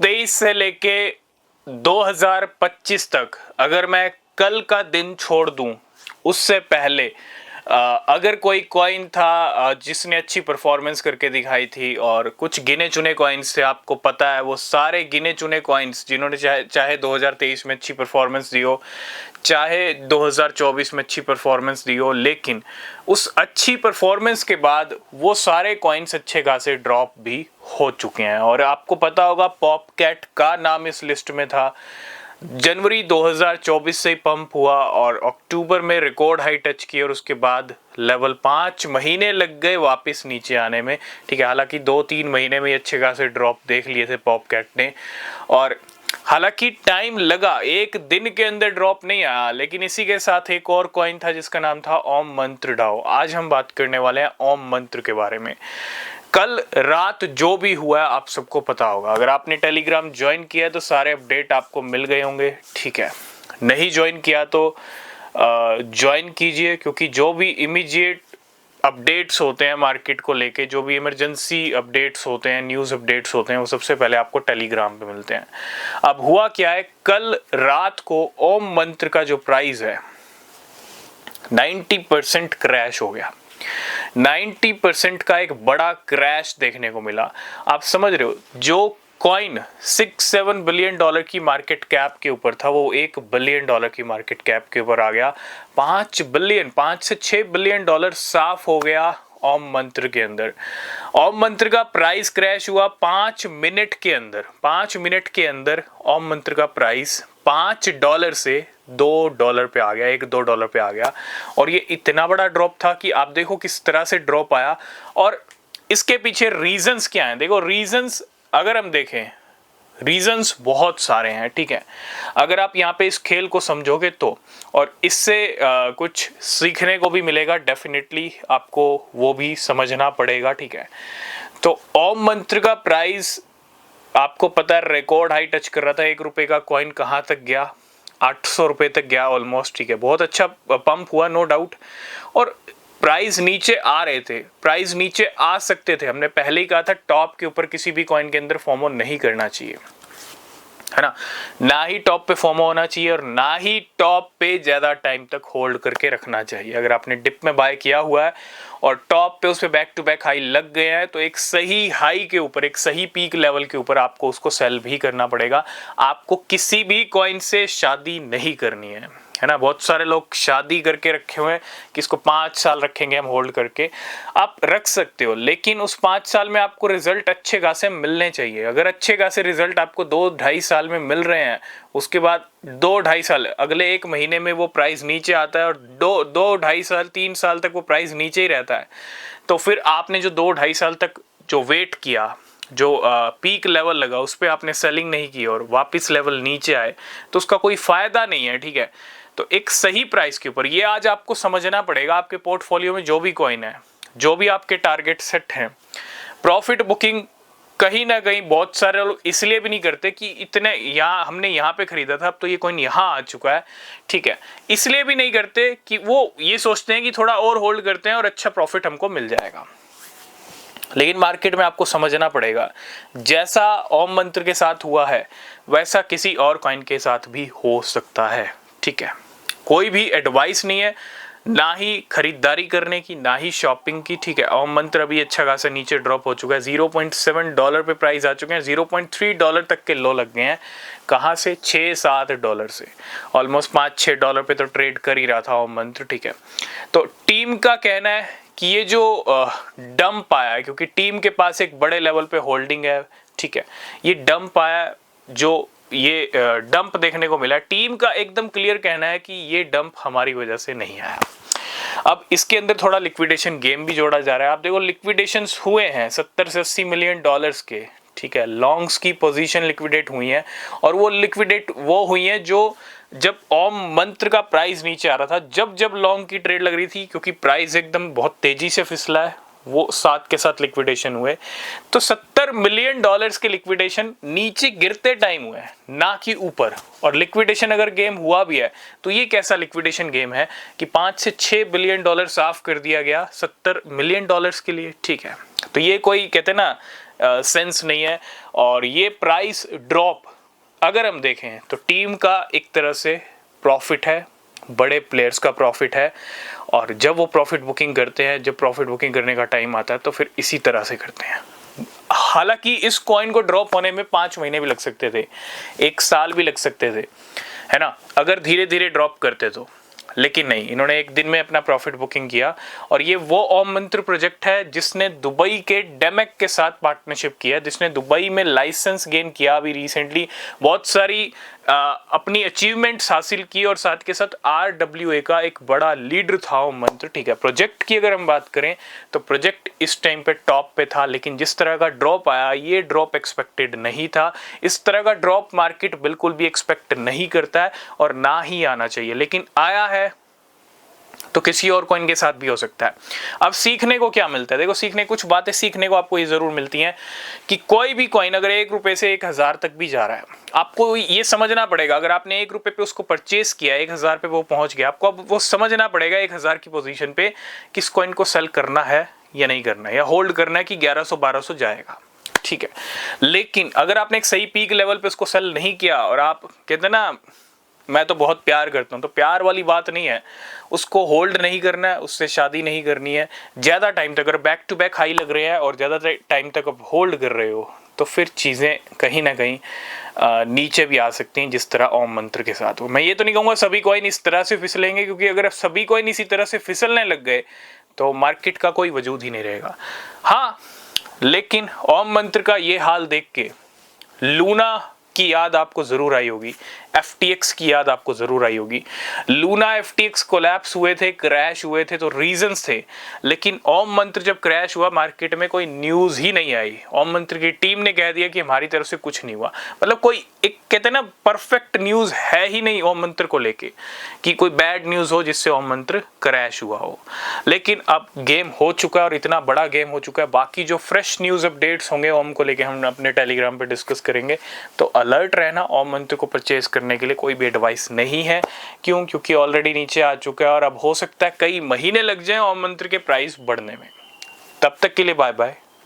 2023 से लेके 2025 तक अगर मैं कल का दिन छोड़ दूं, उससे पहले अगर कोई कॉइन था जिसने अच्छी परफॉर्मेंस करके दिखाई थी, और कुछ गिने चुने कॉइन्स थे, आपको पता है वो सारे गिने चुने कॉइन्स जिन्होंने चाहे 2023 में अच्छी परफॉर्मेंस दी हो, चाहे 2024 में अच्छी परफॉर्मेंस दी हो, लेकिन उस अच्छी परफॉर्मेंस के बाद वो सारे कॉइन्स अच्छे खासे ड्रॉप भी हो चुके हैं। और आपको पता होगा पॉपकैट का नाम इस लिस्ट में था। जनवरी 2024 से ही पंप हुआ और अक्टूबर में रिकॉर्ड हाई टच की, और उसके बाद लेवल 5 महीने लग गए वापस नीचे आने में। ठीक है, हालांकि 2-3 महीने में अच्छे खासे ड्रॉप देख लिए थे पॉपकैट ने, और हालांकि टाइम लगा, एक दिन के अंदर ड्रॉप नहीं आया। लेकिन इसी के साथ एक और कॉइन था जिसका नाम था ओम मंत्र डाओ। आज हम बात करने वाले हैं ओम मंत्र के बारे में। कल रात जो भी हुआ है आप सबको पता होगा। अगर आपने टेलीग्राम ज्वाइन किया है तो सारे अपडेट आपको मिल गए होंगे। ठीक है, नहीं ज्वाइन किया तो ज्वाइन कीजिए, क्योंकि जो भी इमीडिएट अपडेट्स होते हैं मार्केट को लेके, जो भी इमरजेंसी अपडेट्स होते हैं, न्यूज़ अपडेट्स होते हैं, वो सबसे पहले आपको टेलीग्राम पे मिलते हैं। अब हुआ क्या है, कल रात को ओम मंत्र का जो प्राइस है 90% क्रैश हो गया। 90% का एक बड़ा क्रैश देखने को मिला। आप समझ रहे हो, जो कॉइन 6-7 बिलियन डॉलर की मार्केट कैप के ऊपर था, वो 1 बिलियन डॉलर की मार्केट कैप के ऊपर आ गया। 5 से 6 बिलियन डॉलर साफ हो गया ओम मंत्र के अंदर। ओम मंत्र का प्राइस क्रैश हुआ 5 मिनट के अंदर। 5 मिनट के अंदर ओम मंत्र का प्राइस $5 से $2 पे आ गया, $1-2 पे आ गया। और ये इतना बड़ा ड्रॉप था कि आप देखो किस तरह से ड्रॉप आया, और इसके पीछे रीजंस क्या हैं। देखो रीजंस अगर हम देखें, रीजंस बहुत सारे हैं। ठीक है, अगर आप यहाँ पे इस खेल को समझोगे तो, और इससे कुछ सीखने को भी मिलेगा, डेफिनेटली आपको वो भी समझना पड़ेगा। ठीक है, तो ओम मंत्र का प्राइस आपको पता है रिकॉर्ड हाई टच कर रहा था। ₹1 का कॉइन कहाँ तक गया, ₹800 तक गया ऑलमोस्ट। ठीक है, बहुत अच्छा पंप हुआ, नो डाउट। और प्राइस नीचे आ रहे थे, प्राइस नीचे आ सकते थे। हमने पहले ही कहा था टॉप के ऊपर किसी भी कॉइन के अंदर फोमो नहीं करना चाहिए, है ना ही टॉप पे फोमो होना चाहिए, और ना ही टॉप पे ज्यादा टाइम तक होल्ड करके रखना चाहिए। अगर आपने डिप में बाय किया हुआ है और टॉप पे उस पे बैक टू बैक हाई लग गए हैं, तो एक सही हाई के ऊपर, एक सही पीक लेवल के ऊपर आपको उसको सेल भी करना पड़ेगा। आपको किसी भी कॉइन से शादी नहीं करनी है ना। बहुत सारे लोग शादी करके रखे हुए हैं कि इसको 5 साल रखेंगे हम होल्ड करके। आप रख सकते हो, लेकिन उस 5 साल में आपको रिजल्ट अच्छे खासे मिलने चाहिए। अगर अच्छे खासे रिजल्ट आपको 2-2.5 साल में मिल रहे हैं, उसके बाद 2-2.5 साल, अगले 1 महीने में वो प्राइस नीचे आता है, और 2-2.5 साल 3 साल तक वो प्राइस नीचे ही रहता है, तो फिर आपने जो 2-2.5 साल तक जो वेट किया, जो पीक लेवल लगा, उस पर आपने सेलिंग नहीं की और वापस लेवल नीचे आए, तो उसका कोई फायदा नहीं है। ठीक है, तो एक सही प्राइस के ऊपर ये आज आपको समझना पड़ेगा। आपके पोर्टफोलियो में जो भी कॉइन है, जो भी आपके टारगेट सेट हैं, प्रॉफिट बुकिंग कहीं ना कहीं बहुत सारे लोग इसलिए भी नहीं करते कि इतने यहाँ हमने यहाँ पे खरीदा था, अब तो ये कॉइन यहाँ आ चुका है। ठीक है, इसलिए भी नहीं करते कि वो ये सोचते हैं कि थोड़ा और होल्ड करते हैं और अच्छा प्रॉफिट हमको मिल जाएगा। लेकिन मार्केट में आपको समझना पड़ेगा, जैसा ओम मंत्र के साथ हुआ है वैसा किसी और कॉइन के साथ भी हो सकता है। ठीक है, कोई भी एडवाइस नहीं है, ना ही खरीदारी करने की, ना ही शॉपिंग की। ठीक है, ओम मंत्र अभी अच्छा खासा नीचे ड्रॉप हो चुका है, $0.7 पे प्राइस आ चुके हैं, $0.3 तक के लो लग गए हैं। कहाँ से? $6-7 से, ऑलमोस्ट $5-6 पे तो ट्रेड कर ही रहा था ओम मंत्र। ठीक है, तो टीम का कहना है कि ये जो डंप आया है, क्योंकि टीम के पास एक बड़े लेवल पे होल्डिंग है। ठीक है, ये डंप आया, जो ये डंप देखने को मिला, टीम का एकदम क्लियर कहना है कि ये डंप हमारी वजह से नहीं आया। अब इसके अंदर थोड़ा लिक्विडेशन गेम भी जोड़ा जा रहा है। आप देखो लिक्विडेशंस हुए हैं 70 से 80 मिलियन डॉलर्स के। ठीक है, लॉन्ग्स की पोजीशन लिक्विडेट हुई है, और वो लिक्विडेट वो हुई है जो जब ओम मंत्र का प्राइस नीचे आ रहा था, जब जब लॉन्ग की ट्रेड लग रही थी, क्योंकि प्राइस एकदम बहुत तेजी से फिसला है, वो साथ के साथ लिक्विडेशन हुए। तो $70 मिलियन के लिक्विडेशन नीचे गिरते टाइम हुए, ना कि ऊपर। और लिक्विडेशन अगर गेम हुआ भी है तो ये कैसा लिक्विडेशन गेम है कि $5 से $6 बिलियन साफ कर दिया गया $70 मिलियन के लिए। ठीक है, तो ये कोई कहते हैं ना सेंस नहीं है। और ये प्राइस ड्रॉप अगर हम देखें तो टीम का एक तरह से प्रॉफिट है, बड़े प्लेयर्स का प्रॉफिट है, और जब वो प्रॉफिट बुकिंग करते हैं, जब प्रॉफिट बुकिंग करने का टाइम आता है तो फिर इसी तरह से करते हैं। हालांकि इस कॉइन को ड्रॉप होने में 5 महीने भी लग सकते थे, 1 साल भी लग सकते थे, है ना, अगर धीरे धीरे ड्रॉप करते तो, लेकिन नहीं, इन्होंने एक दिन में अपना प्रॉफिट बुकिंग किया। और ये वो ओम मंत्र प्रोजेक्ट है जिसने दुबई के डेमेक के साथ पार्टनरशिप किया, जिसने दुबई में लाइसेंस गेन किया अभी रिसेंटली, बहुत सारी अपनी अचीवमेंट्स हासिल की, और साथ के साथ RWA का एक बड़ा लीडर था ओम मंत्र। ठीक है, प्रोजेक्ट की अगर हम बात करें तो प्रोजेक्ट इस टाइम पे टॉप पे था, लेकिन जिस तरह का ड्रॉप आया, ये ड्रॉप एक्सपेक्टेड नहीं था। इस तरह का ड्रॉप मार्केट बिल्कुल भी एक्सपेक्ट नहीं करता है और ना ही आना चाहिए, लेकिन आया है तो किसी और कॉइन के साथ भी हो सकता है। अब सीखने को क्या मिलता है, देखो, सीखने कुछ बातें सीखने को आपको ये जरूर मिलती हैं कि कोई भी कॉइन अगर 1 रुपए से 1000 तक भी जा रहा है, आपको ये समझना पड़ेगा, अगर आपने 1 रुपए पे उसको परचेस किया, 1000 पे वो पहुंच गया, आपको अब वो समझना पड़ेगा 1000 की पोजीशन पे किस कॉइन को सेल करना है या नहीं करना है, या होल्ड करना है कि 1100-1200 जाएगा। ठीक है, लेकिन अगर आपने एक सही पीक लेवल पे उसको सेल नहीं किया, और आप कहते हैं ना मैं तो बहुत प्यार करता हूँ, तो प्यार वाली बात नहीं है, उसको होल्ड नहीं करना है, उससे शादी नहीं करनी है ज़्यादा टाइम तक। अगर बैक टू बैक हाई लग रहे हैं और ज़्यादा टाइम तक आप होल्ड कर रहे हो तो फिर चीज़ें कहीं ना कहीं नीचे भी आ सकती हैं, जिस तरह ओम मंत्र के साथ हो। मैं ये तो नहीं कहूँगा सभी कॉइन इस तरह से फिसलेंगे, क्योंकि अगर सभी कॉइन इसी तरह से फिसलने लग गए तो मार्केट का कोई वजूद ही नहीं रहेगा। हाँ, लेकिन ओम मंत्र का ये हाल देख के लूना की याद आपको जरूर आई होगी, FTX की याद आपको जरूर आई होगी। लूना FTX कोलैप्स हुए थे, क्रैश हुए थे, तो रीजंस थे, लेकिन ओम मंत्र जब क्रैश हुआ मार्केट में कोई न्यूज ही नहीं आई। ओम मंत्र की टीम ने कह दिया कि हमारी तरफ से कुछ नहीं हुआ, मतलब कोई एक कहते हैं ना परफेक्ट न्यूज है ही नहीं ओम मंत्र को लेके कि कोई बैड न्यूज हो जिससे ओम मंत्र क्रैश हुआ हो। लेकिन अब गेम हो चुका है और इतना बड़ा गेम हो चुका है। बाकी जो फ्रेश न्यूज अपडेट्स होंगे ओम को लेके हम अपने टेलीग्राम पे डिस्कस करेंगे, तो अलर्ट रहना। ओम मंत्र को परचेज करने के लिए कोई भी एडवाइस नहीं है। क्यों? क्योंकि ऑलरेडी नीचे आ चुका है और अब हो सकता है कई महीने लग जाएं ओम मंत्र के प्राइस बढ़ने में। तब तक के लिए बाय बाय।